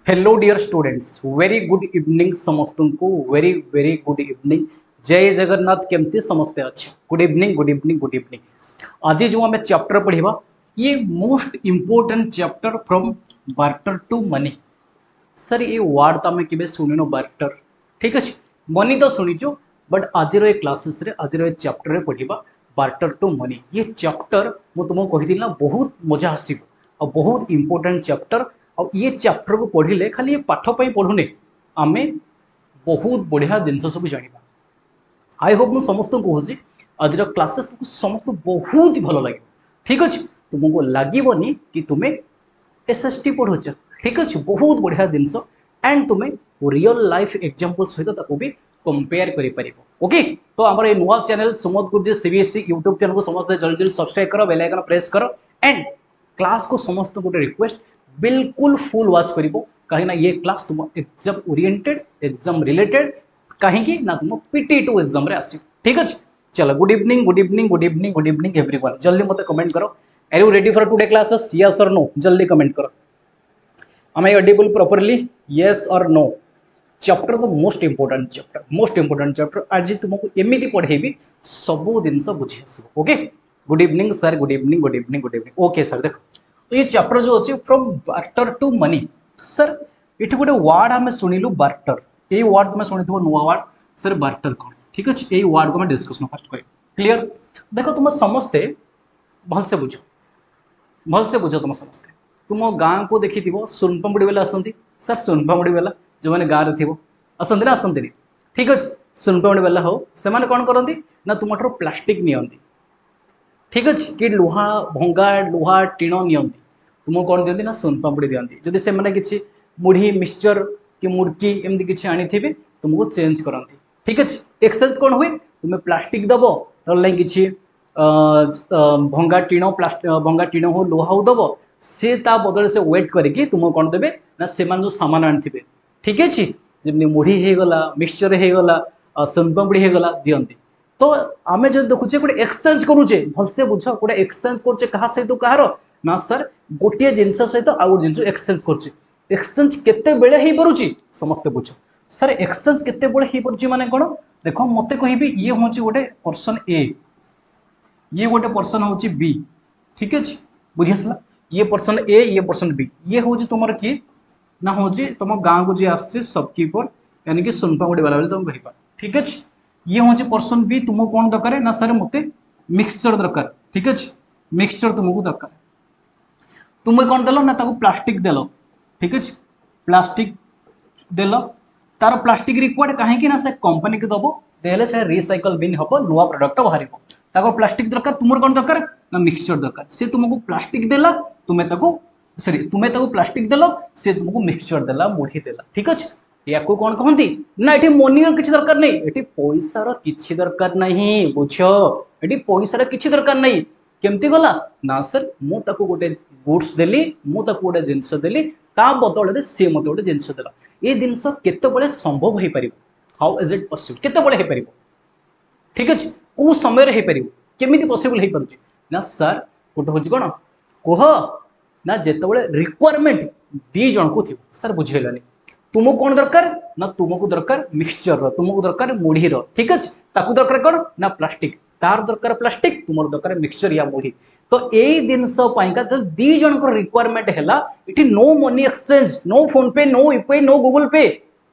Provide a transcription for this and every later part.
Hello dear students, very good evening समस्त को। Very very good evening. जय जगन्नाथ। केमती समस्ते अच्छे? Good evening good evening good evening. आज जो आम चैप्टर पढ़ा ये most important chapter from barter to money. Sir ये वार्ड तो आम के शुणिन बार्टर, ठीक अच्छे। मनी तो शुणीचु बट आज क्लासेस आज चैप्टर पढ़ा बार्टर टू मनी। ये चैप्टर मुझे तुमको कही ना बहुत मजा आसो और बहुत इंपोर्टेंट चैप्टर। और ये चैप्टर को पढ़िले खाली ये पाठपाई पढ़ुने आम बहुत बढ़िया जिनस सब जाना। आई होप मुझे समस्त कहूँ आज क्लासेस तुमको समस्त बहुत ही भल लगे, ठीक अच्छे। तुमको लगभग कि तुम्हें एसएसटी पढ़ुच, ठीक अच्छे। बहुत बढ़िया जिनस एंड तुम्हें रियल लाइफ एग्जांपल सहित भी कंपेयर कर। ओके, तो आम ये नुआ चैनल सुमत गुरुजी सीबीएसई यूट्यूब चैनल को समस्त जल्दी जल्दी सब्सक्राइब करो, बेल आइकन प्रेस करो एंड क्लास को समस्त गोटे रिक्वेस्ट बिल्कुल फुल वाच करिवो, कहीं ये क्लास तुम एग्जाम ओरिएंटेड एग्जाम रिलेटेड कहीं ना तुम पीटी2 एग्जाम रे आसी, ठीक अच्छे। चलो good evening good evening good evening good evening everyone. जल्दी मत कमेंट करो, are you ready for today classes? Yes और नो? जल्दी कमेंट करो। am I audible properly? yes or no? Chapter तो मोस्ट इंपोर्टेंट चैप्टर आज तुमको एमती पढ़ेबी सब जिनस बुझी आस। Okay, good evening sir, good evening good evening good evening. Okay sir, देखो तो ये चैप्टर जो अच्छे from barter to money. Sir ये गोटे वार्ड आम शुणिलु बार्टर, ये वार्ड तुम शुणी नुआ वार्ड सर बार्टर कौन, ठीक अच्छे। ये वार्ड को डिस्कसन फर्स्ट कह क्लीयर। देख तुम समस्ते भलसे बुझ तुम समस्ते तुम गाँ को देखी सोनपामुड़ी बेला आसती सर, सोनपामुड़ी बेला जो मैंने गाँव में थी आसती ना आसती, ठीक अच्छे। सोनपामुड़ी बेला हो से कौन करती ना तुम प्लास्टिक नियंती, ठीक अच्छे। कि लुहा भंगा लुहा टीण नियंती तुमको कौन दिखती ना सोनपामुड़ी दिखती। जदि से किसी मुढ़ी मिक्सचर कि मुड़की एमती किसी आनी थे तुमको चेंज करती, ठीक अच्छे। एक्सचेंज कौन हुए? तुम्हें प्लास्टिक दब ना कि भंगा टीण हो लुहा हो दब से ता बदल से वेट करके तुम कौन देवे ना से जो सामान आनी, ठीक अच्छे। जमी मुढ़ी होगला मिक्सचर होगला सोनपामुड़ी होगला दियंती। तो आम जो देखुचे गोटे एक्सचेंज करुचे भलसे बुझ गोटे एक्सचेंज करुचे क्या सहित कहार ना सर गोटे जिनस सहित आउ गोटे जिन एक्सचेंज करुचे। एक्सचेंज केते बेले हो पारुची समस्ते बुझ सर। एक्सचेंज केते बेले हो पारुची माने कोन? देखो मते कहिबी ये होची गोटे पर्सन ए, ये गोटे पर्सन होची बी, ठीक अच्छे। बुझी आसला ये पर्सन ए ये पर्सन बी, ये हूँ तुम किए ना हूँ तुम गाँव को जी आस सबकीपर यानी कि सोनपामुड़ी वाला तुम कहीपर, ठीक अच्छे। ये हूँ पर्सन बी, तुमको कौन दरकार ना सर मत मिक्सचर दरकार, ठीक अच्छे। मिक्सचर तुमको दरकार तुम्हें कौन देल ना प्लास्टिक देल, ठीक अच्छे। प्लास्टिक देल तार प्लास्टिक रिक्वायर्ड कहीं ना से कंपनी को दब देले से रिसाइकल बिन हम नुआ प्रोडक्ट बाहर प्लास्टिक दरकार। तुम कौन दरकार ना मिक्सचर दरकार। से तुमको प्लास्टिक देला तुम्हें सॉरी तुम्हें प्लास्टिक देल से तुमको मिक्सचर देला मुढ़ी देला, ठीक अच्छे। या कौन कहती ना ये मनी किसी दरकार नहीं, ये पैसार किसी दरकार नहीं बुझ, ये पैसार किसी दरकार नहीं। केमती गला ना सर मुझे गोटे गुड्स देली मुझे गोटे जिनस देली ता बदल सी मत गोटे जिनस देला। ये जिनस केते संभव हो पार? How is it possible? केते हो पार, ठीक अच्छे। कौ समय हो पार केमी पॉसिबल हो पार ना सर? गोटे हूँ कौन कह ना जिते रिक्वायरमेंट दी जन को थी सर बुझेगानी तुमको कौन दरकार ना तुमको दरकार मिक्सचर तुमको दरकार मुढ़ी, ठीक अच्छे। ताकू दरकार कौन ना प्लास्टिक, तार दरकार प्लास्टिक तुम दरकार मिक्सचर या मुढ़ी। तो यही जिनस दी जन को रिक्वायरमेंट है ये no money exchange, no PhonePe, no UPI, no Google Pay,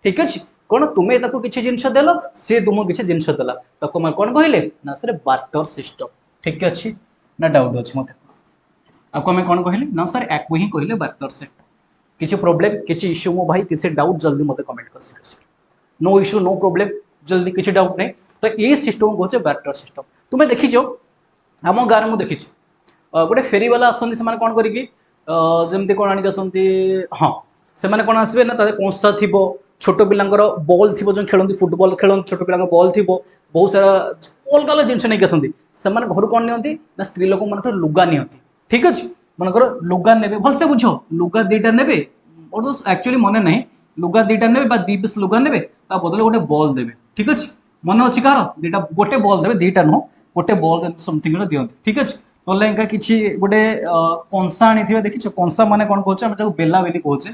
ठीक अच्छे। कौन तुम्हें किसी जिनस देल सी तुमको किसी जिनस देला कौन कहले ना सर बार्टर सिस्टम, ठीक अच्छे ना डाउट अच्छे मत आपको आम कौन कहले ना सर आपको ही कहले बार्टर सिस्टम। किसी प्रोब्लेम किसी इश्यू मो भाई किसी डाउट जल्दी मत कमेंट कर सकते। नो इश्यू नो प्रोब्लेम जल्दी किसी डाउट नहीं। तो ये सिस्टम कहे बार्टर सिस्टम। तुम्हें देखीच आम गाँव में देखी गोटे फेरी वाला आसती से कौन करमती कौन आनिक आसती हाँ से कौन आसबे ना कंसा थी छोट पिलांर बॉल थी जो खेलती फुटबॉल खेलती छोट पिला बॉल थी बहुत सारा अलग अलग जिन नहीं आसती से घर कौन नि ना स्त्री लोक मान लुगा नियंती, ठीक अच्छे। मनकर लुगा ने भलसे बुझ लुगा दीटा ने एक्चुअली मन ना लुगा दीटा ने दी पीस लुगा ने बदले गोटे बॉल देवे, ठीक अच्छे। मन अच्छी कह दीटा गोटे बॉल देवे दीटा नुह गोटे बॉल समथिंग दिखती, ठीक अच्छे। ना कि गोटे कंसा आनी देखी कंसा मान कौन कहे बेला बेली कहे,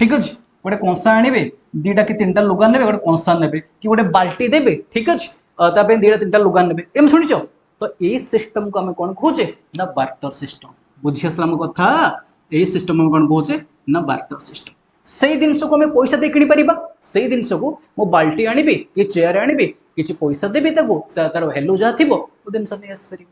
ठीक अच्छे। गोटे कंसा आने दीटा कि तीन लुगा ने गोटे कंसा ने कि गोटे बाल्टी देवे ठीक अच्छे दीटा तीन लुगा ने एम शुणी तो यही सिस्टम को आम कौन कहे ना बार्टर सिस्टम बुझी आसला मो कथा यही सिस्टम आम कौन कहे ना बार्टर सिस्टम से जिनस को आम पैसा दे किपर से जिनस को मो बाल्टी आनी कि चेयर आनी कि पैसा देवी तार भैल्यू जहाँ थी वो जिन नहीं आसपर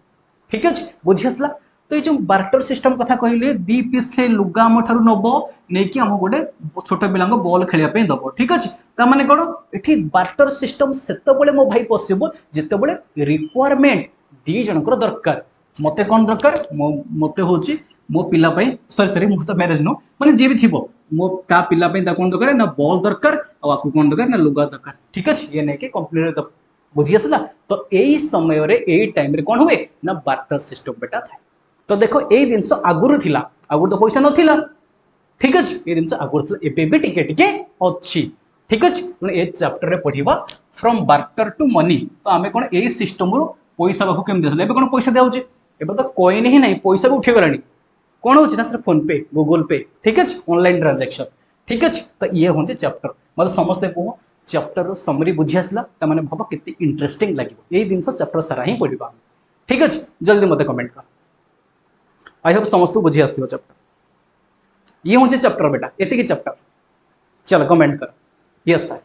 ठीक अच्छे बुझी आसला तो ये बार्टर सिस्टम कथा कहले दी पीस से लुगा आम ठार नब नहीं आम गोटे छोट पिला बॉल खेलने दब ठीक अच्छे ताने कौन ये बार्टर सिस्टम से मो भाई पॉसिबल जिते रिक्वायरमेंट दी जनकर दरकार मत कौन दरकार मत हूँ मो पिलापाई सरी मुझे तो मैरेज नो मैंने जी भी थी मो ता पिलापाई कौन दरकार ना बॉल दरकार आपको कौन दरकार ना लुगा दरकार ठीक अच्छे ये नहीं कि कंपनी बुझी आसला तो यही समय यही टाइम कौन हुए ना बार्टर सिस्टम बेटा था तो देखो यही जिनस आगुरी थिला आगुरी तो पैसा नथिला ठीक अच्छे ये जिनस आगुरी थिला एबे भी टिके टिके अच्छी ठीक अच्छे ये चैप्टर रे पढ़िबा फ्रॉम बार्टर टू मनी तो आमे कोन एई सिस्टम रो पैसा बाकू केम देसले एबे कोन पैसा देउचे एबे तो कॉइन ही नहीं पैसा भी उठे गलानी कोन होची ना सर फोन पे गूगल पे ठीक अच्छे ऑनलाइन ट्रांजैक्शन ठीक अच्छे तो ये होचे चैप्टर मतलब समझते को चैप्टर रो समरी बुझी आसला त माने भाबो केते इंटरेस्टिंग लागिवो एई दिनस चैप्टर सारा ही पढ़िबा ठीक अच्छे जल्दी मते कमेंट कर आई होप समस्त बुझी आसथिबो चैप्टर ये होचे चैप्टर बेटा एति की चैप्टर चलो कमेंट कर यस सर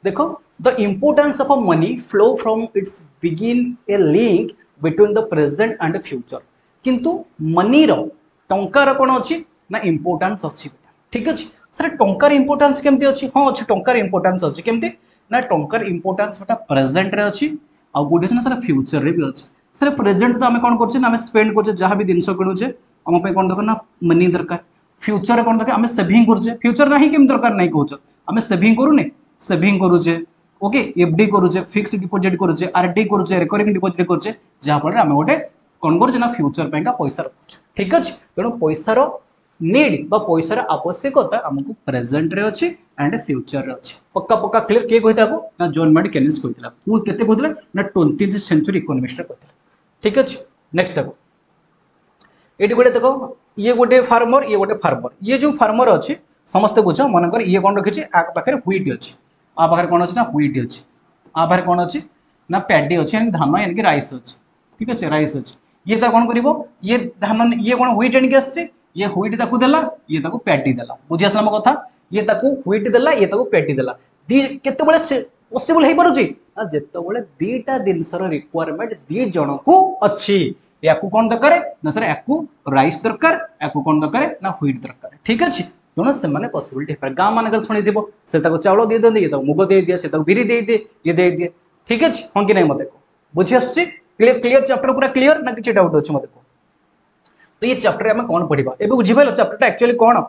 देखो the importance of money flow from its begin A link between the present and future किंतु मनी रो टंकार कोन अछि ना इम्पोर्टेंस अछि ठीक अछि सर टंकार इम्पोर्टेंस केमती अछि हां अछि टंकार इम्पोर्टेंस अछि केमती ना टंकार इम्पोर्टेंस बेटा प्रेजेंट रे अछि आ गुडी ना सर फ्यूचर रे भी अछि सर प्रेजेंट तो आम कौन कर आम स्पेंड कर जहाँ भी जिनस किणुचे आम कौन दरकार ना मनी दरकार फ्यूचर कौन दरकार आम सेविंग करुचे फ्यूचर ना केम दरकार नहीं कौच आम सेविंग करूने सेविंग करुचे ओके एफडी करुचे फिक्स डिपोजिट करुचे आरडी करुचे रिकरिंग डिपोजिट करुचे जहाँफल आम गोटे कौन कर फ्यूचर पैसा रखुचे ठीक अच्छे तेणु पैसार नीड बा पैसार आवश्यकता आमको प्रेजेंट रे अच्छी एंड फ्यूचर रे अच्छी पक्का पक्का क्लियर किए कही ना जॉन मैडी केनिस कहता केते कहते ना 20th सेंचुरी इकोनॉमिस्ट कहते ठीक अच्छे नेक्स्ट देखो ये गोटे देखो ये गोटे फार्मर ये जो फार्मर अच्छी समस्ते बुझ मनकर ये कौन रखी आ पाखे व्हीट अच्छी आ पाखे कौन अच्छी ना व्हीट अच्छी आ पाखे कौन अच्छी ना पैडी अच्छी यानी धान यानी राइस अच्छी ठीक अच्छे राइस अच्छी ये कौन कर ये धान ये कौन व्हीट एणिक आसी ये व्हीट ताकू देला ये ताकू पैडी देला बुझी आसला मो कथा ये ताकू व्हीट देला ये ताकू पैडी देला दी केते पॉसिबल हो पारुची जिते दीटा जिनसर रिक्वायरमेंट दी जन को अच्छी या कौन दरकार ना सर या राइस दरकार या कौन दरकार ना व्हीट दरकार ठीक अच्छे तेणु से पॉसिबिलिटी हो पाए गाँव मान शुणी से चाउल दे दिए ये मुग दे दिए से बिरी दे दिए ये दे दिए ठीक अच्छे हाँ कि नहीं मत बुझी आसुची क्लियर चैप्टर पूरा क्लियर ना किसी डाउट अच्छे मत तो ये चैप्टर आम कौन पढ़ा ए बुझीपाल चैप्टर एक्चुअली कौन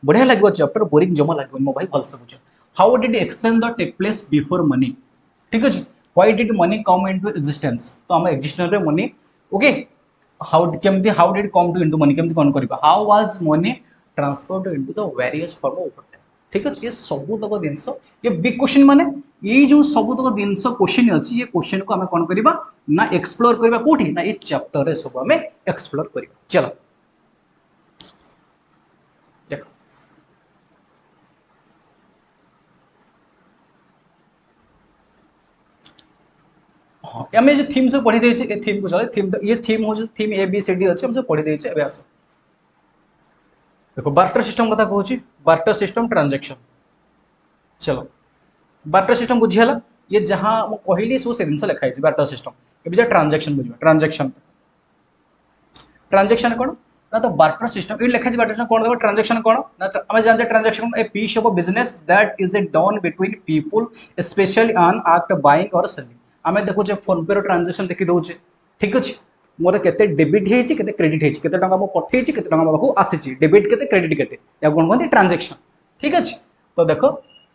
बढ़िया लगे चैप्टर बोरिंग जमा लगे मो भाई भलसे बुझ how did exchange the take place before money ठीक अच्छे why did money come into existence तो आम एक्जिस्टेंस रे money okay how did come to into money केमती कौन करबा how was money transferred into the various form over time ठीक अच्छे ये सबूतक जिनस ये बिग क्वेश्चन माने ये जो सबूतक जिनस क्वेश्चन अच्छी ये क्वेश्चन को आम कौन करबा ना एक्सप्लोर करबा कोठी ना ये चैप्टर रे सब आम एक्सप्लोर करबा चलो देखो हाँ आम जो थीम सब पढ़ी देचे ए थीम को चले थीम ये थीम हो theme A B C D अच्छे हम सब पढ़ी देचे एबे आसो देखो बार्टर सिस्टम कथा कहूँ बार्टर सिस्टम ट्रांजैक्शन चलो बार्टर सिस्टम बुझीगला ये जहाँ मुझे कहली सब से जिन लिखाई बार्टर सिस्टम ये ट्रांजैक्शन बुझा ट्रांजैक्शन ट्रांजैक्शन कौन ना तो बार्टर सिस्टम ये लिखाई बार्टर सिस्टम कौन देखो ट्रांजैक्शन कौन ना आम जानते transaction a piece of business that is a done between people specially on act buying और सेलिंग आम देखुचे फोन पे ट्रांजैक्शन देखी दौचे ठीक अच्छे मोर केते डेबिट होती केते क्रेडिट होती केते टंका मो पठेई केते टंका मो पाखु आसी डेबिट केते क्रेडिट केते या कोन कहते ट्रांजैक्शन ठीक अच्छे तो देखो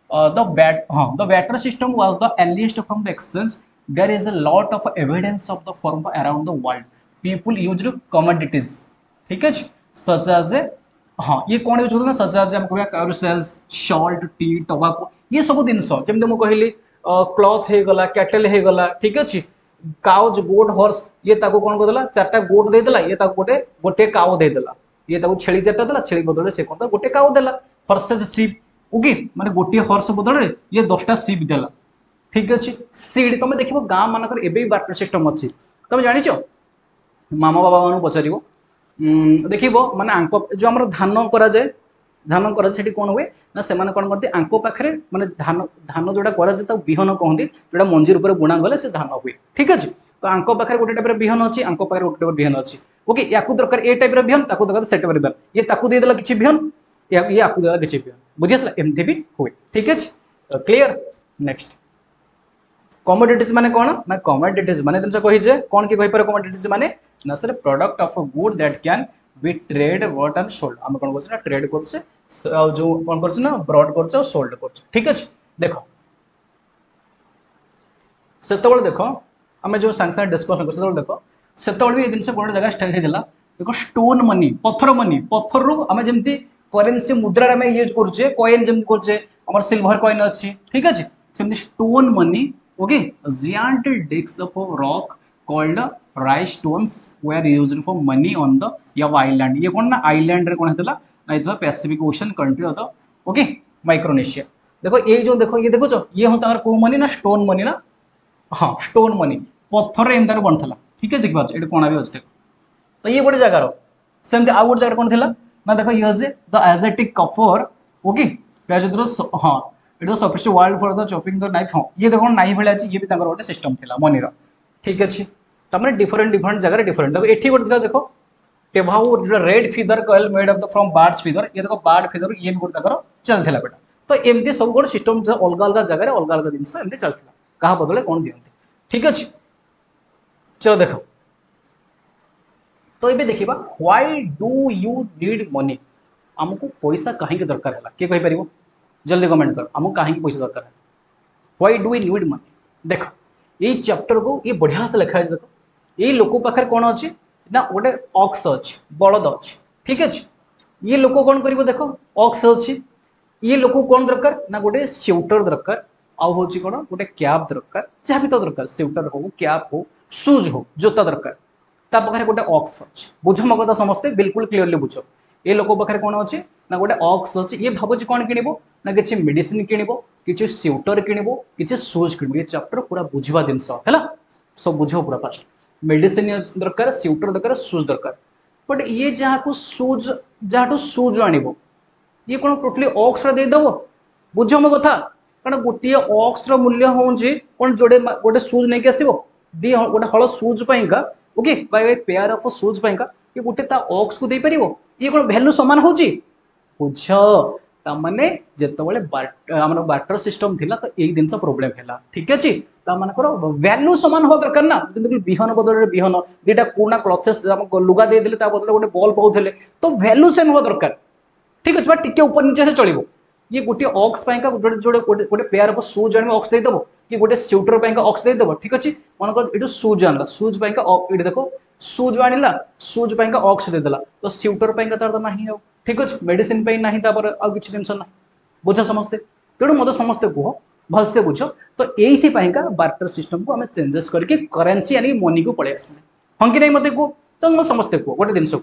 the barter system was the earliest from the exchange there is a lot of evidence of the form around the world people used commodities ठीक अच्छे सच एज हाँ ये कौन यूज होता ना सच एज हम कहबा कैरोसेल्स सॉल्ट टी टोबाको ये सब जिनस जमते मु कहली क्लॉथ हो गला कैटल हो गला ठीक अच्छे काउज गोट हॉर्स ये ताको कौन करदेला चारटा गोट देदेला ये ताको गोटे गोटे काउ देदेला ये ताको छेली चारटा देला छेली बदले से कौन गोटे काउ देला हॉर्सेस शिप ओके माने गोटे हॉर्स बदल ये 10टा सीप देला ठीक अच्छे सीड तुम देखो गाँ मानक एवं बार्टर सिस्टम अच्छी तुम जाच मामा बाबा मान पचार देखो माने जो आम धान कराए धान कराए कौन हुए ना से कौन करते आंक पाखे माने धान धान जोटा कराए विहन कहते जोटा मंजी रूप बुणा गले से धान हुए ठीक अच्छे तो आंक पाखे गोटे टाइप विहन अच्छी आंक पाखे गोटे टाइप विहन अच्छी ओके या दरकार ए टाइप विहन दरकार से टाइप विहन ये देदेला किसी विहन ये आपको देदेला किसी विहन बुझी आसला एमती भी हुए ठीक अच्छे क्लियर नेक्स्ट कमोडिटीज माने कौन ना कमोडिटीज माने जिनसे कही कौन कि कहीपर कमोडिटीज माने ना sir product of a good that can be trade bought and sold आम कौन कर ट्रेड करछे जो कौन करछे ना ब्रॉड करछे और सोल्ड करछे ठीक अच्छे देखो सेतबेले देखो आम जो सांगे सांगे डिस्कसन कर देखो सेतबेले भी जिन गोटे जगह स्टार्ट होता देखो स्टोन मनी पत्थर रू आम जमी करेन्सी मुद्रा आम यूज करुचे कॉइन जमी करुचे आम सिल्वर कॉइन अच्छी ठीक अच्छे सेमती stone money okay giant discs of rock called rice stones were used for money on the Java island ये कौन ना आइलैंड रे कौन हेतला ना इतना पैसिफिक ओशन कंट्री होता ओके माइक्रोनेशिया देखो ये जो देखो ये देखो ये होता है को मनी ना स्टोन मनी ना हाँ स्टोन मनी पत्थर रे एंतार बनथला ठीक है देख पाछ एटा कोना भी अछि देखो तो ये गोटे जगार सेमते आ गोटे जगह कौन थिला ना देखो ये जे द एजेटिक कफर ओके हाँ it was sufficient world for the chopping the knife हाँ ये देखो नाइफ भले अच्छी ये भी तांकर गोटे सिस्टम थिला मनीर ठीक अच्छे तमने डिफरेंट जगह डिफरेंट देखो एठी गोटे देखो टेभाउ red feather coil made of the from birds feather ये देखो बर्ड फीदर ये भी गोटे तांकर चलथिला बेटा तो एमती सब गोटे सिस्टम अलग अलग जगह अलग अलग जिनस एमती चलथिला कहा बदले कौन दियंती ठीक अच्छे चलो देखो तो ये देखिबा why do you need money हमको पैसा कहीं के दरकार है किए कहि परिबो जल्दी कमेंट कर हमको कहीं पैसा दरकार है why do we need money देखो ये चैप्टर को ये बढ़िया से लिखा है देखो ये लोक पाखे कौन अच्छे ना गोटे ऑक्स अच्छे बलद अच्छे ठीक अच्छे ये लोक कौन कर देखो ऑक्स अच्छे ये लोक कौन दरकार ना गोटे स्वेटर दरकार आउ हूँ कौन गोटे कैप दरकार जहाँ भी तो दरकार स्वेटर हो कैप हो शूज हो जोता दरकार ता पाखे गोटे ऑक्स अच्छे बुझ मो कथा समस्ते बिल्कुल क्लीयरली बुझ ये लोक पाखे कौन अच्छे ना गोटे ऑक्स अच्छे ये भावुँ कौन किणव ना किसी मेडिसिन किणव किसी स्वेटर किणव किसी शूज किणव ये चैप्टर पूरा बुझा जिनस है सब बुझ पूरा फास्ट मेडिसिन दरकार स्वेटर दरकार शूज दरकार बट ये जहाँ को शूज जहाँ शूज आण ये कौन टोटली ऑक्स देदेव बुझ मो कथा कारण गोटे ऑक्स मूल्य हूँ कौन जोड़े गोटे शूज नहीं आसो दी गोटे हल शूज पाइंका ओके पेयर ऑफ शूज पाइंका ये गोटे ऑक्स को दे पार ये कौन वैल्यू सामान हो बुझ ताने जिते बार्टर सिस्टम थिला तो यही जिनस प्रोब्लेम है ठीक अच्छे वैल्यू सामान हो दरकार ना विहन बदल विहन दीटा पुणा क्लथेस लुगा दे बदल गोटे बल पाऊे तो वैल्यू सेम हो दरकार ठीक अच्छे टे ऊपर नीचे से चलो ये गोटे ऑक्स पाइंका जोड़े गोटे पेयर ऑफ शूज आने ऑक्स देदेव कि गोटे स्वेटर पाइंका ऑक्स देदेव ठीक अच्छे मन ये शूज आनला शूज पाइंका ये देखो शूज आनिला शूज पाइंका ऑक्स देदेला तो स्वेटर पाइंका तार तो नहीं हो ठीक अच्छे मेडिसिन ना आ किसी जिन ना बुझ समस्ते तेणु मत समस्ते कह भलसे बुझ तो यही बार्टर सिस्टम को आम चेंजेस करके करेन्सी यानी मनी को पलि आस हाँ कि नहीं मत कह तो मैं समस्ते कह गोटे जिन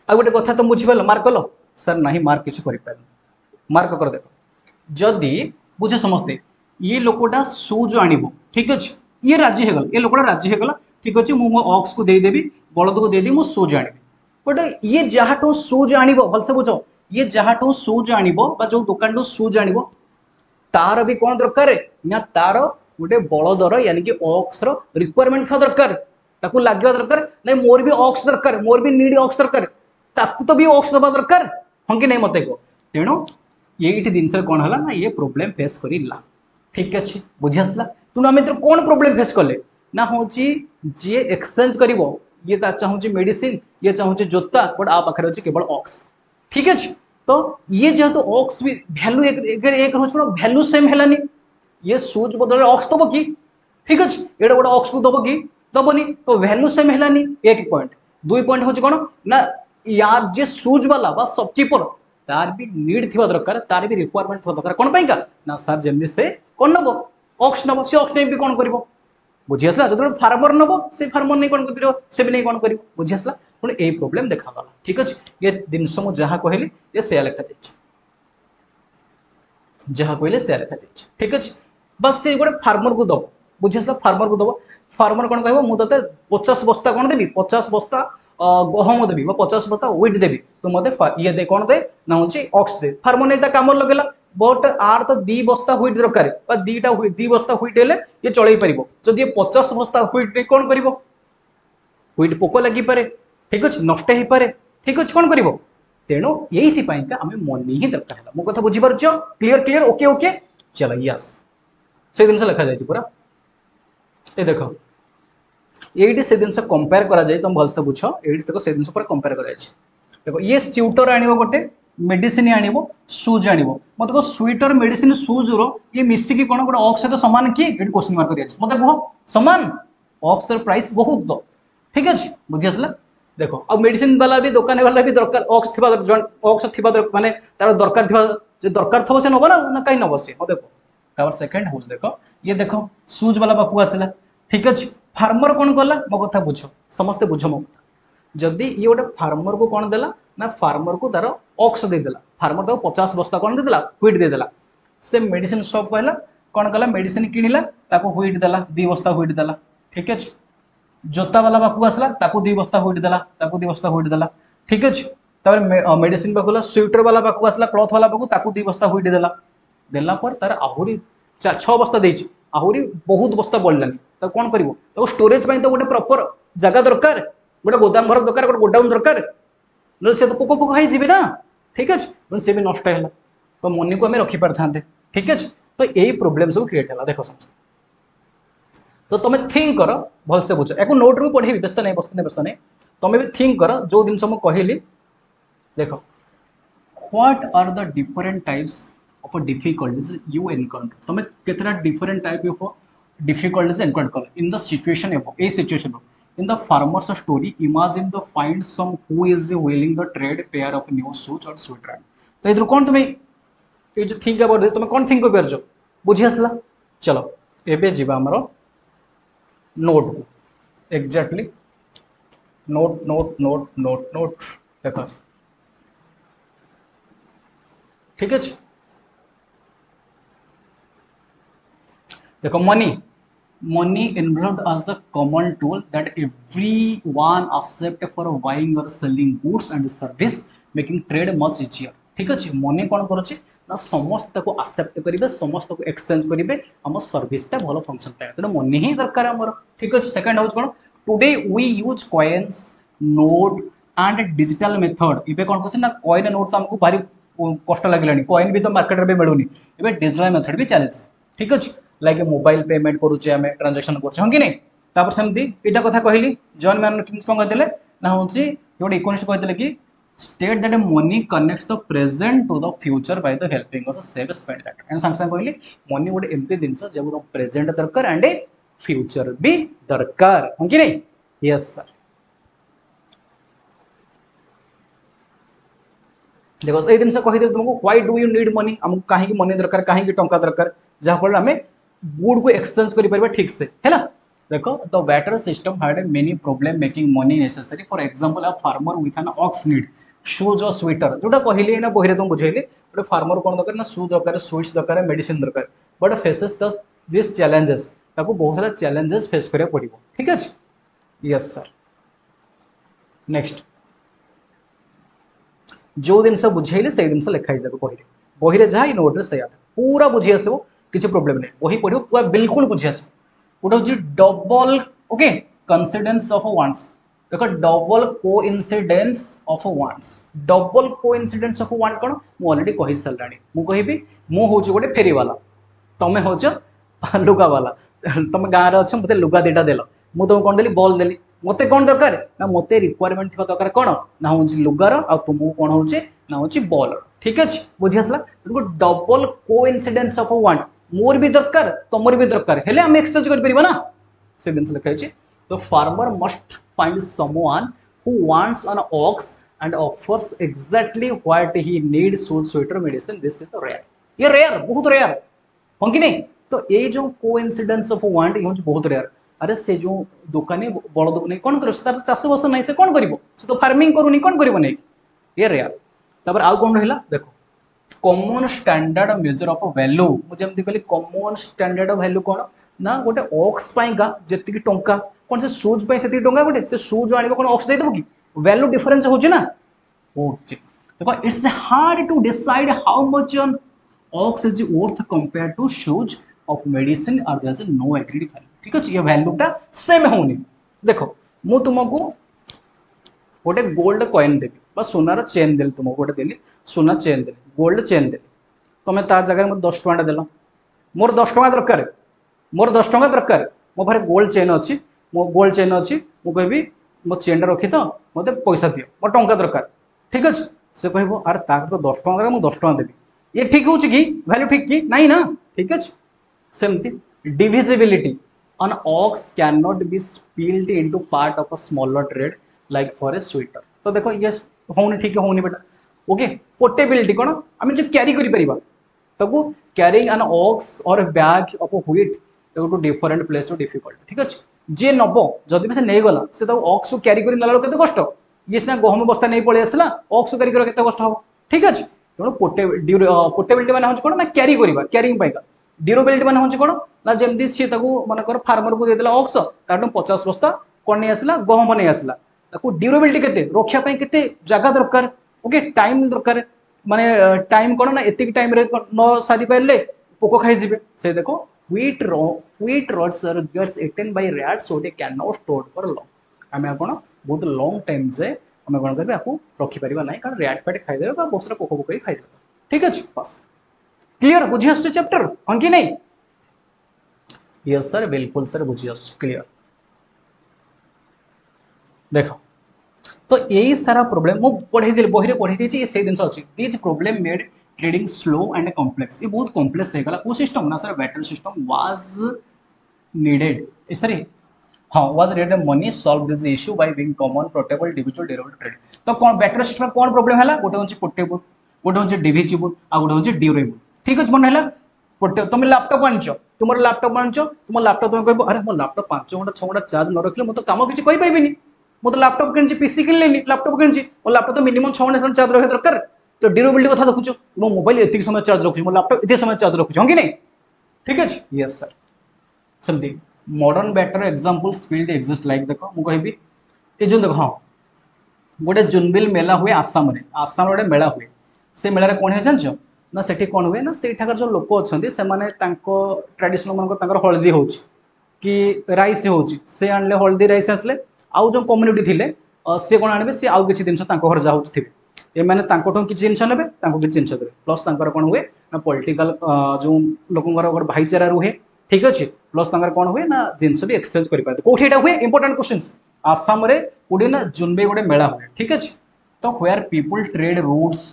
आ गोटे कथा तुम बुझीपार मार्क कल सर ना मार्क किसी कर मार्क कर देख जदि बुझे समस्ते ये लोकटा शूज आण ठीक अच्छे ये राजी होगला ये लोकटा राजी होगला ठीक अच्छे मुझे मो ऑक्स को देदेवी बलद को देदेवी मुझे शूज आनी बट ये जहाँ शूज आण भलसे बुझ ये जहाँ शूज आण जो दुकान शूज आण तार भी कौन दरकार ना तार गोटे बलदर यानी कि ऑक्स रिक्वायरमेंट था दरकार ताकू लगे दरकार नहीं मोर भी ऑक्स दरकार मोर भी नीड ऑक्स दरकार ताकू तो भी ऑक्स दबा दरकार हाँ कि नहीं मत कह तेणु ये जिनस कौन है ना ये प्रोब्लेम फेस करला ठीक अच्छे बुझी आसला तेणु आम कौन प्रोब्लेम फेस कले ना हूँ जी एक्सचेंज कर ये चाहूँ मेडिसिन ये चाहूँ जोता बट आ पाखे अच्छे केवल ऑक्स ठीक अच्छे तो ये जेहेतु ऑक्स भी भैल्यू एक भैल्यू सेम है ये शूज बदल ऑक्स दब कि ठीक अच्छे ये गोटे ऑक्स को दब कि दबनी तो भैल्यू सेम है एक पॉइंट दुई पॉइंट हूँ कौन ना यार जे शूज वाला शॉपकीपर तार भी नीड थी दरकार तार भी रिक्वायरमेंट थोड़ा दरकार कौन पाइंका ना सर जमी से कौन नब ऑक्स नब से ऑक्स नहीं भी कौन कर बुझी आसला जो फार्मर नब से फार्मर नहीं कौन कर से भी नहीं कौन कर बुझी आसला पुणी यही प्रोब्लेम देखागला ठीक अच्छे ये जिनस मुझे जहाँ कहली ये से लिखा जहाँ कहले से लिखा जाए ठीक अच्छे बस से गोटे फार्मर को दब बुझी आसला फार्मर को दब फार्मर कौन कह मुझे 50 बस्ता कौन देवी 50 बस्ता गहम देवी 50 बस्ता व्हीट देवी तो मत ये दे कौन दे ना हूँ ऑक्स दे फार्मर नहीं कम लगेगा बट आर तो 2 बस्ता व्हीट दरकार दीटा 2 बस्ता व्हीट हेले ये चल पार जब ये 50 बस्ता व्हीट कौन कर व्हीट पोक लगिपे ठीक अच्छे नष्ट हो पारे ठीक अच्छे कौन कर तेणु ये आम मनी ही दरकार है मो कथा बुझीपार क्लीयर क्लीयर ओके ओके चलो यस से जिन लिखा जाए पूरा ये देख ये से जिन कंपेयर करा जाए तुम भलसे बुझ ये देख से जिन कंपेयर कर देखो ये स्यूटर आण गोटे मेडिसिन आण सुज आण मत कह स्वेटर मेडिसिन सुज रो ये मिसिकी कौन गोटे ऑक्स सहित सामान किए ये क्वेश्चन मार्क कर मत कह सामान ऑक्स तर प्राइस बहुत दो ठीक अच्छे बुझी आसला देखो अब मेडिसिन वाला भी दुकान वाला भी दरकार ऑक्स थी ऑक्स थी माने तार दरकार जो दरकार थो से नब ना कहीं नब सी हाँ देखो तापर सेकेंड हाउस देखो ये देखो सुज वाला पाखु आसला ठीक अच्छे फार्मर कौन कला मो कथा बुझ समस्ते बुझ मो जदि ये गोटे फार्मर को कौन देला ना फार्मर को तार ऑक्स देदेला फार्मर तो 50 बस्ता कौन देदेला व्हीट देदेला से मेडिसिन शॉप कहला कौन कला मेडिसिन किनिला ताको व्हीट देला 2 बस्ता व्हीट देला ठीक अच्छे जोता वाला पाखु आसला ताको 2 बस्ता व्हीट देला ताको 2 बस्ता व्हीट देला ठीक अच्छे तापर मेडिसिन पाखु स्वेटर वाला पाखु आसला क्लॉथ वाला पाखु ताको 2 बस्ता व्हीट देला देला पर तार आहुरी 6 बस्ता देछि आहुरी बहुत बस्ता बढ़लानी तो कौन कर स्टोरेज तो गोटे प्रॉपर जगह दरकार गोटे गोदाम घर दरकार गोटे गोडाउन दरकार ना से तो पोक पोक हो ना ठीक अच्छे सी भी नष्ट है तो मनी को आम रखिपार था ठीक अच्छे तो यही प्रोब्लेम सब क्रिएट है देख समझ तो तुम थिंक कर भलसे बुझ या नोट रू पढ़ेबी व्यस्त नहीं व्यस्त नहीं तुम भी थिंक कर जो जिन मुझे कहली देख what are the different types of difficulties you encounter तुम कितना different type of difficulties encounter कर in the situation a situation in the farmer's story imagine the find some who is willing the trade pair of new shoes और sweater तो इधर कौन तुम्हें ये जो थिंक अबाउट तुम कौन थिंक कर बुझी आसला चलो एबे जीवा हमरो नोट को exactly note note note note note देख ठीक है देखो money money involved as the common tool that everyone accept for buying or selling goods and service making trade much easier ठीक अच्छे मनी कौन करुच्चे ना समस्त को एक्सेप्ट करेंगे समस्त को एक्सचेंज करेंगे आम सर्विसटा भल फंक्शन पाए तेना मनी ही दरकार आमर ठीक अच्छे सेकंड हाउस कौन today we use coins note and digital method इबे कौन कहते ना कॉइन नोट तो हमको भारी कष्ट लगे कॉइन भी तो मार्केट में मिलूनी इबे डिजिटल मेथड भी चलती ठीक अच्छे लाइक मोबाइल पेमेंट करुचे आम ट्रांजेक्शन कर कि नहीं सेमती यहाँ कथा कहली जॉन मैनकिंस कौन कहते ना हूँ गोटे इकोनॉमिस्ट कहते कि state that money connects the present to the future by the helping us save spend that and सांग सांग कहली मनी गोटे एमती जिनस जब प्रेजेंट दरकार एंड फ्यूचर भी दरकार हाँ कि नहीं यस सर देखो ये जिन कही तुमको why do you need money आमको कहीं मनी दरकार कहीं टंका दरकार जहाँफल आम गुड को एक्सचेंज कर ठीक से है ना देखो the barter system had many problem making money necessary for example a farmer with an ox need shoes और स्वेटर जोटा कहली ना बही तुम बुझेली गोटे फार्मर कौन दरकार ना शू दरकार स्वीट्स दरकार मेडिसिन दरकार बट फेसेस दिस चैलेंजेस बहुत सारा चैलेंजेस फेस करा पड़ो ठीक अच्छे यस सर नेक्स्ट जो जिन बुझेली से जिन लिखाई बही बही जहाँ नोट से पूरा बुझी आसो किसी प्रॉब्लम नहीं बही पढ़ो पूरा बिल्कुल बुझी आस गोटे हूँ डबल ओके कंसिडेंस ऑफ वांट्स देखो double coincidence of wants double coincidence of want कौन मुझे ऑलरेडी कही सारा मुझे कहबी हूँ गोटे फेरी वाला तुम्हें हूँ लुगा वाला तुम गाँव अच्छे मत लुगा दुटा देल मुझे तुमको कौन देली बॉल देली मत कौन दरकार ना मत रिक्वायरमेंट थी दरकार कौन ना हूँ लुगार आ तुमको कौन हूँ ना हूँ बॉल ठीक अच्छे बुझी आसला double coincidence of want more भी दरकार तुमर भी दरकार हेले हम एक्सचेंज कर परिबा ना से दिन लिखा है तो farmer must find someone who wants an ox and offers exactly what he need shoes sweater medicine this is rare ये रेयर बहुत रेयर हाँ कि नहीं तो ये जो कोइंसिडेंस ऑफ वांट ये बहुत रेयर अरे से जो दुकानी बलद को नहीं कौन कर चाष बस नहीं से कौन कर तो फार्मिंग करूनी कौन कर नहीं ये रेयर तापर आउ कौन रहा देखो common standard measure of value मुझे कहली कॉमन स्टैंडर्ड वैल्यू कौन ना गोटे ऑक्स पाइका जेतिकी टंका कौन से शूज पे से टंका गोटे से शूज आनिबो कौन ऑक्स देदेबो कि वैल्यू डिफरेंस होची ना ओके देखो it's hard to decide how much on ox is worth compare to shoes of medicine or there is no agreed value ठीक अछि ये वैल्यूटा सेम होनी देखो मु तुमको गोटे गोल्ड कॉइन देबी बा सोनार चेन देली तुमको गोटे देली सोना चेन देली गोल्ड चेन देली तुम ता जगह मत 10 टका देल मोर 10 टका दरकार मोर 10 टका दरकार मो पारे गोल्ड चेन अच्छी मो गोल्ड चेन अच्छी मु कहबी मो चेन रखी तो मत पैसा दियो मो टंका दरकार ठीक अच्छे से कह आर तार तो 10 टका मुझे 10 टका देवी ये ठीक हो वैल्यू ठीक कि नहीं ना ठीक अच्छे सेमती divisibility an ox cannot be split into part of a smaller thread like for a sweater तो देखो ये होनी ठीक है होनी बेटा ओके पोर्टेबिलिटी कौन आम जो क्यारी करिपरिबा ताको कैरिंग एन ऑक्स और bag of wheat to different place too difficult ठीक अच्छे जे नब जदि भी से नहीं गला से ऑक्स को क्यारी कर नाला केते कष्ट ये सिना गहम बस्ता नहीं पळै आसला ऑक्स को क्यारी कर केते कष्ट हो ठीक अच्छे तेणु पोर्टेबिलिटी माने होछ कोन ना क्यारी करिबा क्यारिंग पाइका ड्यूरेबिलिटी माने होछ कोन ना जेमती सी मनकर फार्मर को देदेला ऑक्स ताटू 50 बस्ता कौन नहीं आसला गहम नहीं आसला ताकू ड्यूरेबिलिटी केते रक्षा पई केते जगह दरकार ओके टाइम दरकार माने टाइम कोन ना एतिक टाइम रे न सारी पाइले पोको खाई जिवे से देखो wheat rods are gets eaten by rats so they cannot stored for long आमे आपण बहुत लॉन्ग टाइम जे आमे कोन करबे आपको रखि परिबा नै कारण रैट पैट खाई देबे बा बोसरा पोको पोको खाई देबे ठीक अछि बस क्लियर बुझी आसु चैप्टर अंकी नहीं यस सर बिल्कुल सर बुझी आसु क्लियर देखो तो यही सारा प्रॉब्लम मु पढ़े दिल बही रे पढ़े दीची से दिन अछि this problem made trading slow and complex ये बहुत कॉम्प्लेक्स है गला को सिस्टम ना sir barter system was needed sorry हां was needed money solve this issue by being common portable divisible derivative trade तो कौन बैटल सिस्टम कौन प्रॉब्लम हला गोटे होची पोर्टेबल गोटे होची डिविजिबल आ गोटे होची ड्यूरेबल ठीक अछि मन हला तुम लैपटॉप आनछ तुम लैपटॉप आनछ तुम लैपटॉप तुम कहबो अरे मो लैपटॉप 5 घंटा 6 घंटा चार्ज न रखले मो तो काम किछि कहि परिबिनी मो तो लैपटॉप किनछि पीसी किनलेनी लैपटॉप किनछि मो लैपटॉप तो मिनिमम 6 घंटा चार्ज रखे दरकार तो ड्यूरेबिलिटी कथा देखुछ मो मोबाइल एतिक समय चार्ज रखुछ मो लैपटॉप एते समय चार्ज रखुछ हम कि नहीं ठीक अछि yes sir something modern better examples field exist like देखो मु कहबी ए जो देखो हां गोटे जुनबिल मेला हुए आसाम रे गोटे मेला हुए से मेला रे कोन है जानछ ना सेठी कौन हुए ना सेठाकर जो लोक अच्छे से ट्रेडिशनल मन हल्दी हो कि राइस हो से आनले हल्दी राइस आसले आउ जो कम्युनिटी थिले सी कौन आने सी आउ किसी जिन घर जहाँ थे एमाने किसी जिन ने किसी जिन देवे प्लस कौन हुए ना पॉलिटिकल जो लोक भाईचारा रुहे ठीक अच्छे प्लस कौन हुए ना जिनस भी एक्सचेंज करें कौटी हुए इंपोर्टेंट क्वेश्चन आसाम रे कोडी ना जुनबे गोटे मेला हुए ठीक अच्छे तो where people trade roots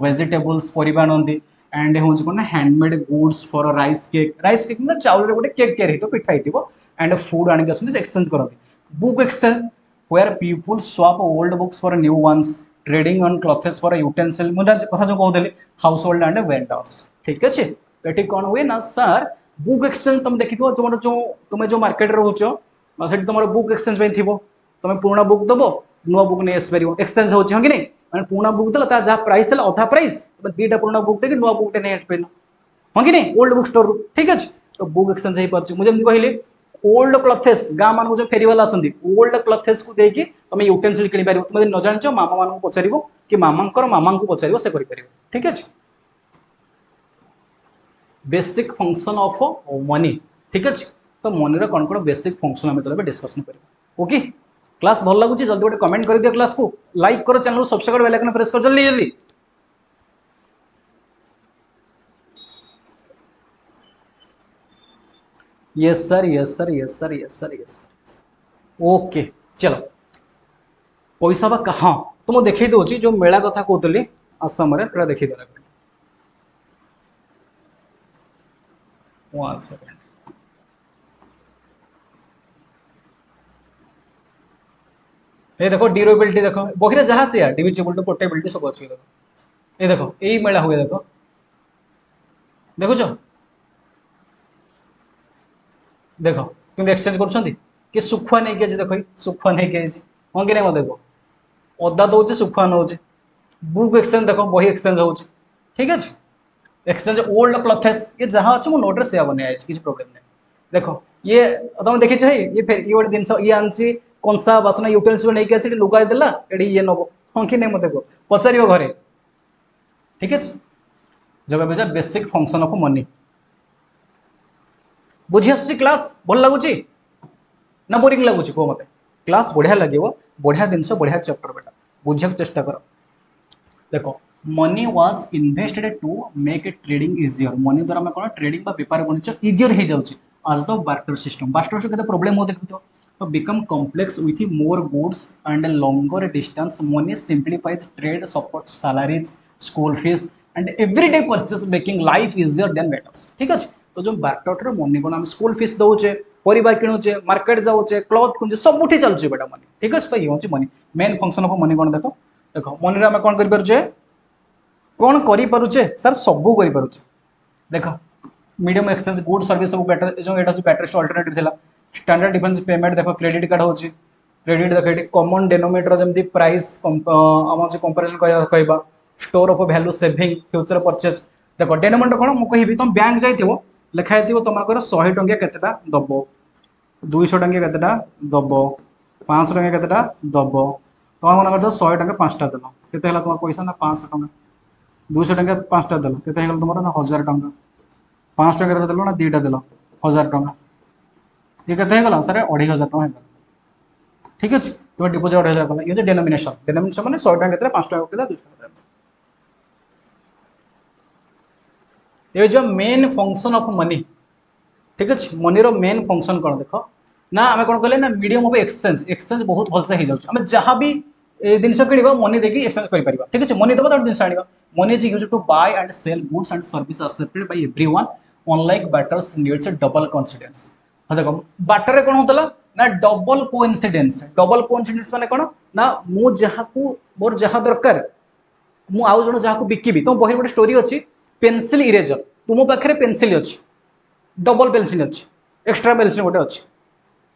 vegetables परिबा नंदी एंड होच कोन handmade goods for rice cake ना चाउल रे गोटे केक तयार हितो पिठा हितो एंड फूड आनि के एक्सचेंज करते book exchange where people swap old books for new ones trading on clothes for utensil मुझे कथा जो कहते हाउस होल्ड एंड वेंडर्स ठीक अच्छे तो ये कौन हुए ना सर बुक एक्सचेंज तुम देखी जो तुम्हें जो मार्केट रोच तुम बुक एक्सचेंज थी तुम पुराना बुक दब नुआ बुक नहीं आसपार एक्सचेंज हो कि नहीं मैंने पुराना बुक देला जहाँ प्राइस था अधा प्राइस तुम दुईटा पुराना बुक देके नुआ बुकटे नहीं आसपार हाँ कि नहीं ओल्ड बुक स्टोर ठीक अच्छे तो बुक एक्सचेंज हो पार्टी मुझे कहली ओल्ड क्लथेस गाँ मान जो फेरीवाला आसती ओल्ड क्लथेस को देकी तुम यूटेंसिल किन पार तुम न जान मामा मान पचार कि मामा को पचार से कर ठीक अच्छे बेसिक फंक्शन ऑफ मनी ठीक अच्छे तो मनी कौन कौन बेसिक फंक्शन आम चलो डिस्कसन कर ओके क्लास भल लगुच जल्दी गोटे कमेंट कर दियो क्लास को लाइक करो चैनल को सब्सक्राइब बेल आइकन प्रेस कर जल्दी जल्दी yes sir yes sir yes sir yes sir yes sir okay चलो पैसा बा हाँ तो मुझे देखई दूसरी जो मेला कथा कहते आसाम रे देखई देला 1 सेकंड ये देखो ड्यूरेबिलिटी देखो बही जहाँ से डिविजिबल टू पोर्टेबिलिटी सब अच्छी देखो ये देखो यही मेला हुए देखो देखुच देख कि एक्सचेंज कर सुखुआ नहीं कि देख सुखुआ नहीं कि हाँ कि नहीं देखो अदा दौचे सुखुआ नौचे बुक एक्सचेंज देख बही एक्सचेंज हो ठीक है एक्सचेंज ओल्ड क्लथेस ये जहाँ अच्छे मो नोट से बनाई किसी प्रोब्लेम नहीं देख ये तुम देखी ये फिर ये गोटे जिन ये आनी कंसा बासन यूटेल्स नहीं आसी लुगाई देला ये ये नब हाँ कि नहीं मत पचार घरे ठीक है जब बेसिक फंक्शन ऑफ मनी बुझी आस क्लास भल लगुच ना बोरिंग लगुच कह मत क्लास बढ़िया लगे बढ़िया जिनस बढ़िया चैप्टर बेटा बुझा चेष्टा कर देख money was invested to make a trading easier money द्वारा आम कौन ट्रेडिंग बेपार वाणिज्य इजियर हो जाए आज द बार्टर सिस्टम बार्टर से प्रोब्लेम हो देखो तो become complex with more goods and longer distance money simplifies trade support salaries school fees and everyday purchase making life easier than बेटर्स ठीक अच्छे तो जो बार्टर मनी कौन आम स्कूल फीस दौचे परिवा किणुचे मार्केट जाऊे क्लथ किणुचे सबुठी चलुचे बेटा मनी ठीक अच्छे तो ये हूँ money main function of money कौन देख देख मनी आम कौन करें कौन करें सर सबू करें देख मीडियम एक्सचेंज गुड सर्विस सब बेटर जो यहाँ बेटेस्ट अल्टरनेटिव थिला स्टैंडर्ड डिफेंस पेमेंट देख क्रेडिट कार्ड होची क्रेडिट देख ये कॉमन डेनोमिनेटर जमी प्राइस आम कंपेरिजन कहवा store of value saving future purchase देख डेनोमिनेटर कौन मुझे कहि तुम बैंक जाइए लिखाई तुम 100 टंकिया केतेटा दब 200 टंकिया केतेटा दब 500 टंकिया केतेटा दब तुम मन कर 100 टंका 5टा देल केते तुम पैसा ना 500 टंका 200 टंका 5टा देल केते तुम ना 1000 टंका 5 टंका देल ना 2टा देल 1000 टंका ये केते सर 2500 टंका ठीक अच्छे तुम डिपोजिट 2500 कल ये डेनोमिनेशन डेनोमिनेशन मैंने 100 टंका 5 टंका 200 टंका ये जो मेन फंक्शन ऑफ मनी ठीक अच्छे मनी रो मेन फंक्शन कौन देख ना आम कौन कहले ना मीडियम ऑफ एक्सचेंज एक्सचेंज बहुत भलसे हो जाए आम जहाँ भी जिन किणवा मनी देखिए एक्सचेंज कर ठीक अच्छे मनी देव जिन आने money is used to buy and sell goods and service accepted by everyone unlike barters needs double confidence हाँ देख बार्टर कौन होता ना डबल कोइंसिडेंस माने कौन ना मु जहाँ मोर जहाँ दरकार मु आउ जन जहाँ बिकिबी तुम बही गोटे स्टोरी अच्छी पेंसिल इरेजर तुम पाखे पेंसिल अच्छी डबल पेंसिल अच्छी एक्सट्रा पेंसिल गोटे अच्छी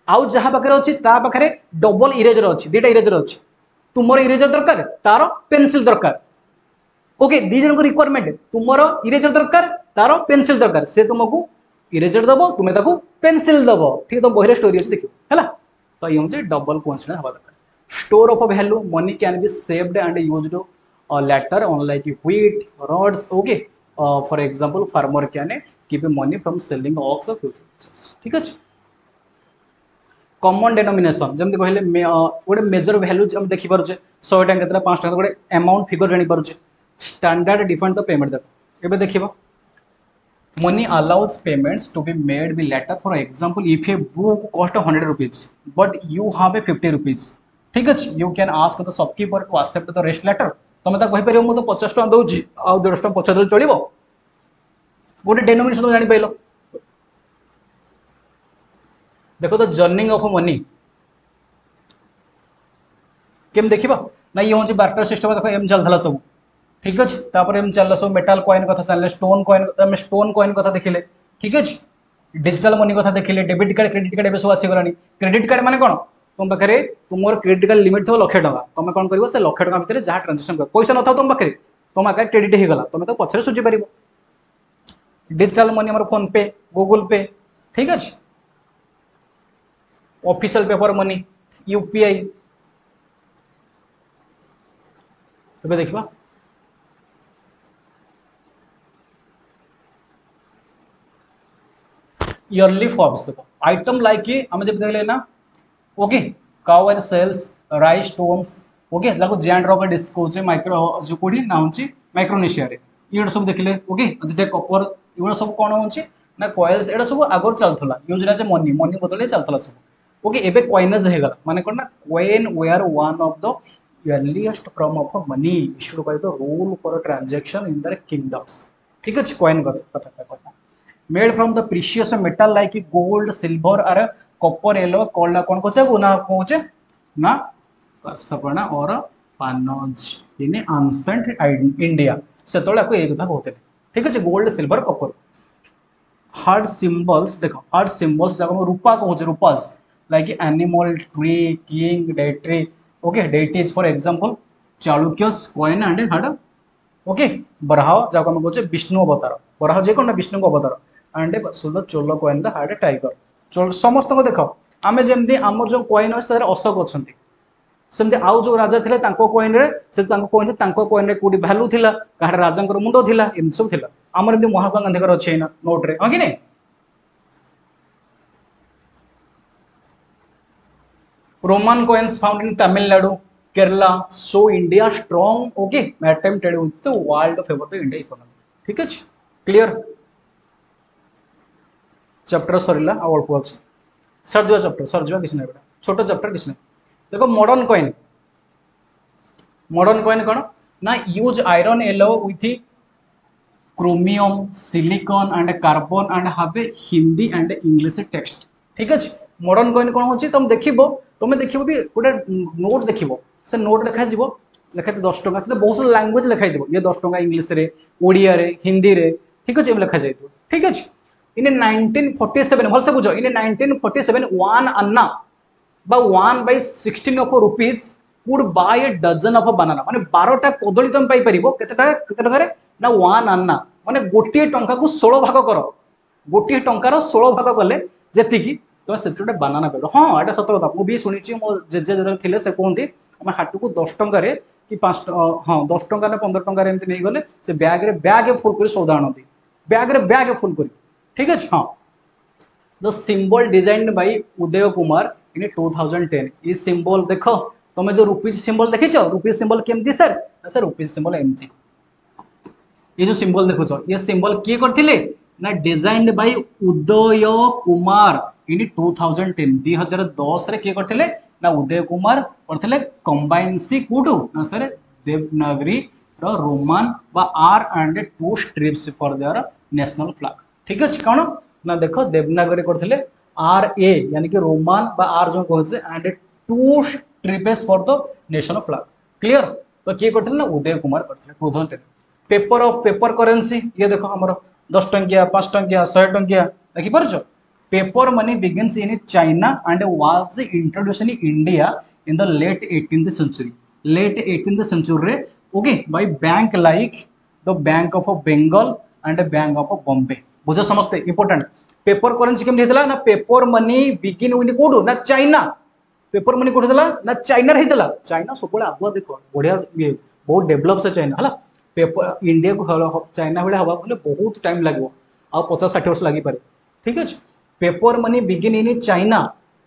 आउ जहाँ पाखे अच्छी पाखे डबल इरेजर अच्छी दुटा इरेजर अच्छी तुम इरेजर दरकार तार पेंसिल दरकार ओके दी जन को रिक्वायरमेंट तुम इरेजर दरकार तार पेंसिल दरकार से तुमको इरेजर दब तुम्हें ताको पेंसिल दब ठीक तुम बही स्टोरी अच्छी देखो है तो ये हूँ डबल कोइंसिडेंस हवा दरकार store of value money can be saved and used later unlike wheat rods okay for example farmer can keep money from selling ox or future ठीक है कॉमन डेनोमिनेशन जमती कहले गोटे मेजर वैल्यू हम देखी पारे 100 टंका केतना 5 टंका गोटे अमाउंट फिगर जानी पारे स्टैंडर्ड डिफरेंट द पेमेंट देख एबे देखिबा money allows payments to be made be later for example if a book cost 100 rupees but you have a 50 rupees ठीक है you can ask the shopkeeper to accept the rest later तुम कहीपर मुझे 50 टका दूसरी आउ 150 टका पचार चलो गोटे डेनोमिनेशन तुम जापार देखो तो जर्निंग ऑफ मनी केम देखा ना ये हूँ बार्टर सिस्टम देख एम चलता सब ठीक अच्छे तापर एम चल सब मेटाल कॉइन कथा चल स्टोन कॉइन कथा देखिले ठीक अच्छे डिजिटल मनी कथा देखिले डेबिट कार्ड क्रेडिट कार्ड सब आसीगलानी क्रेडिट कार्ड माने कौन तुम पाखे तुम क्रेडिट कार्ड लिमिट थो 1,00,000 टका तुम कौन कर 1,00,000 टका भितर जहाँ ट्रांजेक्शन कर पैसा न था तुम पाखे तुम आगे क्रेडिट होगा तुम तो पचर सुझी पार डिजिटल मनी हमारे फोन पे गूगल पे ठीक अच्छे ऑफिशियल पेपर मनी यूपीआई तो देखा ईयरली फॉर्म्स देखो आइटम लाइक आम जब देखले ना okay cow and shells rice stones okay लाको जैंड रॉक डिस्क होचे माइक्रो जो कोडी ना होची माइक्रोनेशिया रे ये सब देखले ओके जे कॉपर ये सब कोन होची ना कॉइल्स एडा सब आगर चलथला यूज ना से मनी मनी बदले चलथला सब ओके एबे कॉइनेज हे गला माने कोन ना coin were one of the earliest form of money issued by the rule for transaction in the kingdoms ठीक है कॉइन कथा made from the precious metal like gold silver or copper yellow called कौन कहे ना कहे ना कसपणा और पानज in ancient India से एक कथा कहते ठीक है gold silver copper hard symbols देखो हार्ड सिंबल्स जब रूपा कहे रूपास लाइक एनिमल ट्री किंग डेट्री okay deities for example Chalukyas coin and hard okay बराह जहाँ आम कहे विष्णु अवतार बराह जे कौन विष्णु अवतार and so the Chola coin the hard tiger समस्त देख आम जमी आम जो कॉइन अच्छे अशोक अच्छा सेमती आउ जो राजा थे कॉइन से कॉइन रे कौटी भैल्यू थिला कहार राजा मुंड थिला एमती सब थिला आमर एमती महात्मा गांधी अच्छे ना नोट रे हाँ कि नहीं Roman coins found in Tamil Nadu Kerala so India strong okay maritime trade with the world favour the India economy ठीक है क्लियर चैप्टर सरला आ अल्प अच्छे सरजा चैप्टर सरजा किसी ना छोट चैप्टर किसी ना देखो मॉडर्न कॉइन कौन ना use iron alloy with chromium silicon and carbon and have a Hindi and English text ठीक अच्छे मॉडर्न कॉइन कौन होची तुम देखिबो तुम देखिबो भी गोटे नोट देखिबो से नोट लिखा जीवो लिखा 10 टंका तो बहुत सारा लैंग्वेज लिखाई देबो ये 10 टंका इंग्लिश रे ओडिया रे हिंदी रे ठीक अच्छे लिखा जाए ठीक अच्छे इन 1947 भल से बुझ इन 1947 वन अन्ना बा 1/16 of rupees could buy a dozen of banana माने 12टा कदली तुम पाई परिबो केते टंका रे ना वन अन्ना माने गोटे टंका को 16 भाग कर गोटे टंकार 16 भाग कले जेतिकी तो से बानाना पेड़ हाँ एटा सत कथा मुझे शुणी मो जेजे थे से कहते आम हाट को 10 टंकार कि 5 हाँ 10 टंका ना 15 टंकार एमती नहीं गले से बैग फुल कर सौदा आनती बैग फुल कर ठीक अच्छे हाँ the symbol design by Uday Kumar इन 2010 ये सिंबल देख तुम जो रुपीज सिंबल देखीच रुपीज सिंबल केमती सर सर रुपीज सिंबल एमती ये जो सिंबल देखुच ये सिंबल किए करथिले ना डिजाइन बाय उदय कुमार इन 2010 2010 रे किए करथिले ना उदय कुमार करथिले कंबाइनसी कोडू ना सर देवनागरी रो रोमान बा आर and 2 stripes for their national flag ठीक अछि कोन ना देखो देवनागरी करथिले आर ए यानी कि रोमान बा आर जो कहै छै and 2 stripes for the national flag clear तो किए करथिले ना उदय कुमार करथिले 2010 पेपर ऑफ पेपर करेंसी ये देखो हमर 10 टंकिया 5 टंकिया 100 टंकिया देखि परछ paper money begins in China and was introduced in India in the late 18th century late 18th century रे okay by bank like the Bank of Bengal and Bank of Bombay बुझ समझते इंपोर्टेंट पेपर करेंसी केमति हेतला ना paper money begin विन कोडू ना China paper money कोड हेतला ना चाइना रे हेतला चाइना सबले आगुआ देखो बढ़िया बहुत डेवलप से चाइना हला पेपर इंडिया को चाइना भाई हवा बोले बहुत टाइम लगे आ 50-60 वर्ष लगी पारे ठीक है paper money begin in China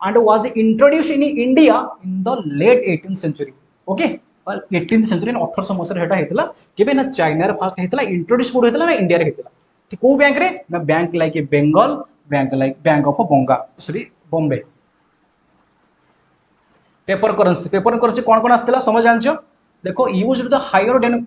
and was introduce in India in the late 18th century okay 18th century 1800 मसर हेटा हेतला केबे ना चाइना रे फर्स्ट हेतला इंट्रोड्यूस कोड हेतला ना इंडिया रे हेतला ठीक को बैंक रे ना bank like Bengal bank like bank of Banga sorry Bombay paper currency कौन कौन आसला समझ जानछो देखो used the higher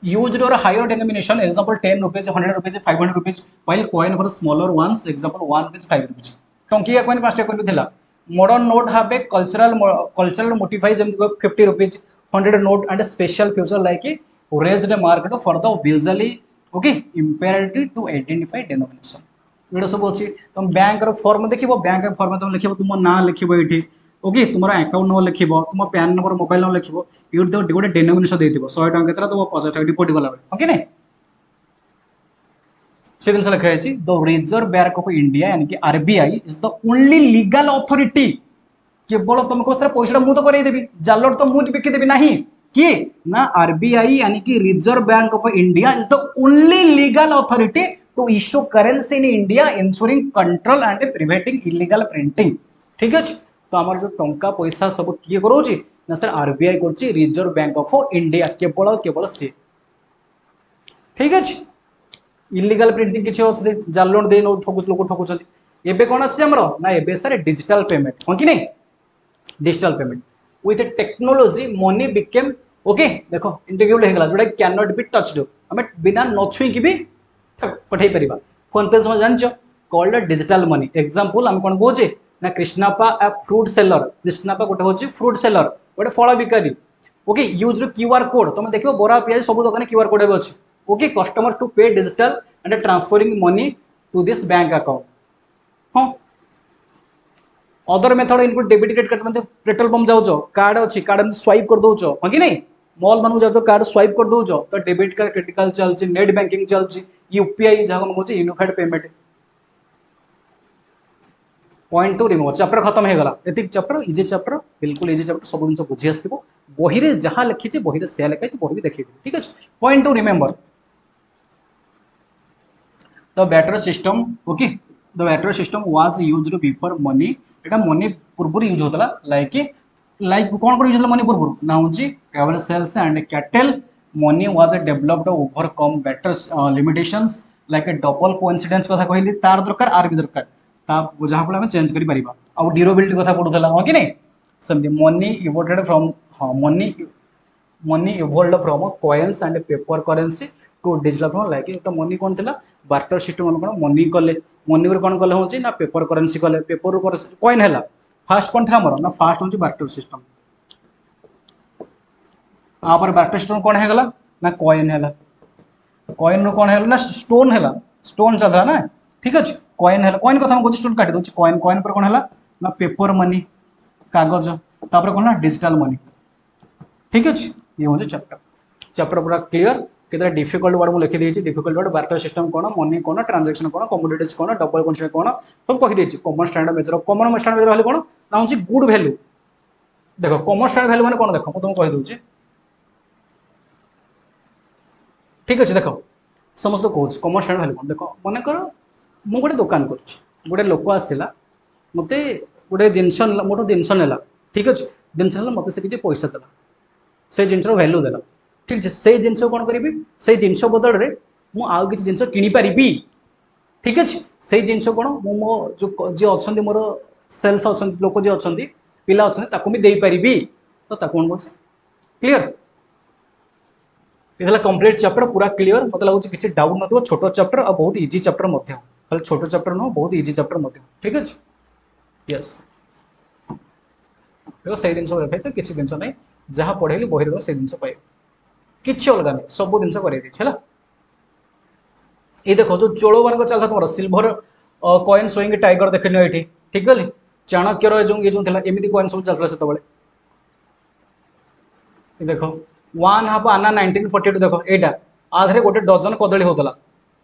used or higher denomination example 10 rupees 100 rupees 500 rupees while coin for smaller ones example 1 rupees 5 rupees टंकिया coin 5 coin थिला modern note have a cultural motify जेम 50 rupees 100 note and a special feature like raised market for the visually okay imperative to identify denomination एटा सब अछि तुम bank रो form देखिबो bank form तुम लिखिबो तुम ना लिखिबो एठी ओके तुम्हारा अकाउंट नंबर लिखिबो तुम पैन नंबर मोबाइल नंबर लिखिबो यूर दो गोटे डेनोमिनेशन देथिबो 100 टका केतरा तुम 50 टका डिपोजिट वाला ओके ने से दिन से लिखा है the reserve Bank of India यानी कि RBI is the only legal authority केवल तुमको सर पैसा मु तो करई देबी जालर तो मु बिकी देबी नाही कि ना आरबीआई यानी कि Reserve Bank of India is the only legal authority to issue currency in India ensuring control and preventing illegal printing ठीक है तो आम जो टंका पैसा सब किए करोची ना सर आरबीआई कर रिजर्व बैंक ऑफ इंडिया केवल केवल सी ठीक है इलीगल प्रिंटिंग किसी असुविधा जाल दे ठकुच लोक ठकुच एबे कौन आमर ना एबे सर डिजिटल पेमेंट हाँ कि नहीं digital payment with technology money became okay देखो इंटीग्रेटेड हो गला जोटा कैन नॉट बी टच्ड आम बिना न छुई भी पठे पारिबा फोन पे समझ जानछ कॉल्ड डिजिटल मनी एग्जांपल हम कोन बोचे ना कृष्णापा ए फ्रूट सेलर कृष्णापा गोटे होची फ्रूट सेलर गोटे फल बिकारी ओके यूज क्यूआर कोड तुम देखो बोरा पियाज सब दुकान क्यूआर कोड भी अच्छे okay customer to pay digital and transferring money to this bank account हाँ other method input debit credit card petrol pump जाओ कार्ड अच्छी कार्ड स्वाइप कर दो हाँ कि नहीं मॉल मान जाओ कार्ड स्वाइप कर दो तो डेबिट कार्ड क्रेडिट कार्ड चलती नेट बैंकिंग चलती यूपीआई जहाँ कौन unified payment point two remove chapter खत्म हो गला एतिक चैप्टर इजी चैप्टर बिल्कुल इजी चैप्टर सब जिन बुझी आसो बही रे जहाँ लिखी बही रे से लिखाई बही भी देखी ठीक अच्छे point to remember the barter system okay the barter system was used before money एटा मनी पूर्व यूज होता लाइक कौन कौन यूज होता मनी पूर्व ना हूँ average sells and cattle money was developed overcome barter limitations like a double coincidence कथा कहली तार दरकार आर भी दरकार जहाँ फल चेंज कर पारिबा आ ड्यूरेबिलिटी कथा पड़ूला हाँ कि नहीं सेमती मनी इवोल्टेड फ्रॉम हाँ money evolve from coins and paper currency to digital from like तो मनी कौन थी बार्टर सिस्टम कौन मनी कले मनी कौन कले हूँ ना पेपर करेंसी कले पेपर कॉइन है फास्ट कौन था मोर ना फास्ट हूँ बार्टर सिस्टम आपर बार्टर सिस्टम कौन है ना कॉइन है कॉइन रू कौन है ना स्टोन है स्टोन चलता ना ठीक अच्छे कॉइन है कॉइन कथा मुझे स्टोन काटी दूसरी कॉइन कॉइन पर कौन है ना पेपर मनी कागज तापर कौन ना डिजिटल मनी ठीक अच्छे ये हूँ चैप्टर चैप्टर पूरा क्लीयर केते डिफिकल्ट वर्ड मुझे लिखी डिफिकल्ट वर्ड बार्टर सिस्टम कौन मनी कौन ट्रांजैक्शन कौन कमोडिटीज कौन डबल कन्सिडर कौन सब कहीदे common standard measure common standard measure कौन ना हूँ गुड वैल्यू देख कॉमन स्टैंडर्ड वैल्यू मैंने कौन देख तुमको कहीदे ठीक अच्छे देख समस्त कौन कॉमन स्टैंडर्ड वैल्यू कौन देख मनकर मु गोटे दुकान कर गोटे लोक आसला मत गोटे जिनस मोटू जिनस नेला ठीक अच्छे जिनस मत से किसी पैसा देला से जिनस वैल्यू देला ठीक है से जिनस कौन करी से जिनस बदल में मुझे किसी जिनस किनीपारि ठीक अच्छे से जिनस कौन मो जो जी अच्छा मोर सेल्स अच्छा लोक जी अच्छा पिला अच्छा भी देपारि तो कौन कौन क्लीयर ये कंप्लीट चैप्टर पूरा क्लीयर मतलब लगुच किसी डाउट ना छोट चैप्टर और बहुत इजी चैप्टर खाली छोट चैप्टर नुह बहुत इजी चैप्टर ठीक अच्छे यस देखो से जिन देखा किसी जिन ना जहाँ पढ़ेली बही से जिन पाइब कि अलग नहीं सब जिन कर ये देख जो चोल मान चलता तुम सिल्वर कॉइन शोइंग टाइगर देखनी ये ठीक है चाणक्यर ये जो एमती कॉइन सब चलता से देख 1/2 आना 1942 देख यहाँ आधे गोटे डजन कदली होता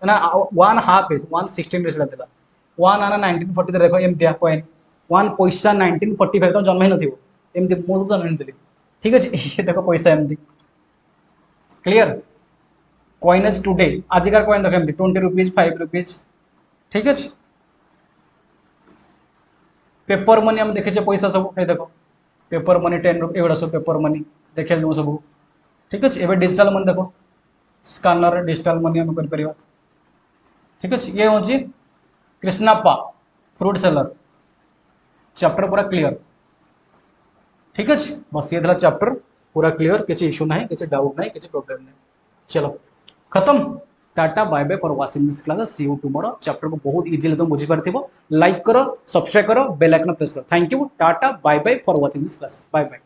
ना 1/2 1/16 था 1 आना 1940 देख एमती कॉइन 1 पैसा 1945 तो जन्म ही नमती मुझे जन्म नहीं ठीक अच्छे ये देख पैसा एमती क्लीयर कॉइनेज टुडे आजिकार कॉइन देख एमती 20 रुपीज 5 रुपीज ठीक अच्छे पेपर मनी आम देखे पैसा सब ये देख पेपर मनी 10 रुपये एगुड़ा सब पेपर मनी देखे सब ठीक अच्छे एवं डिजिटल मनी देख स्कानर डिजिटल मनी आम कर ठीक अच्छे ये हूँ कृष्णाप्पा फ्रूट सेलर चैप्टर पूरा क्लीयर ठीक अच्छे बस ये चैप्टर पूरा क्लीयर किसी इशू ना किसी डाउट ना किसी प्रॉब्लम नहीं चलो खत्म tata bye bye for watching this class see you tomorrow chapter को बहुत इजीली तुम बुझी पार लाइक करो सब्सक्राइब करो बेल आइकन प्रेस करो thank you tata bye bye for watching this class bye bye.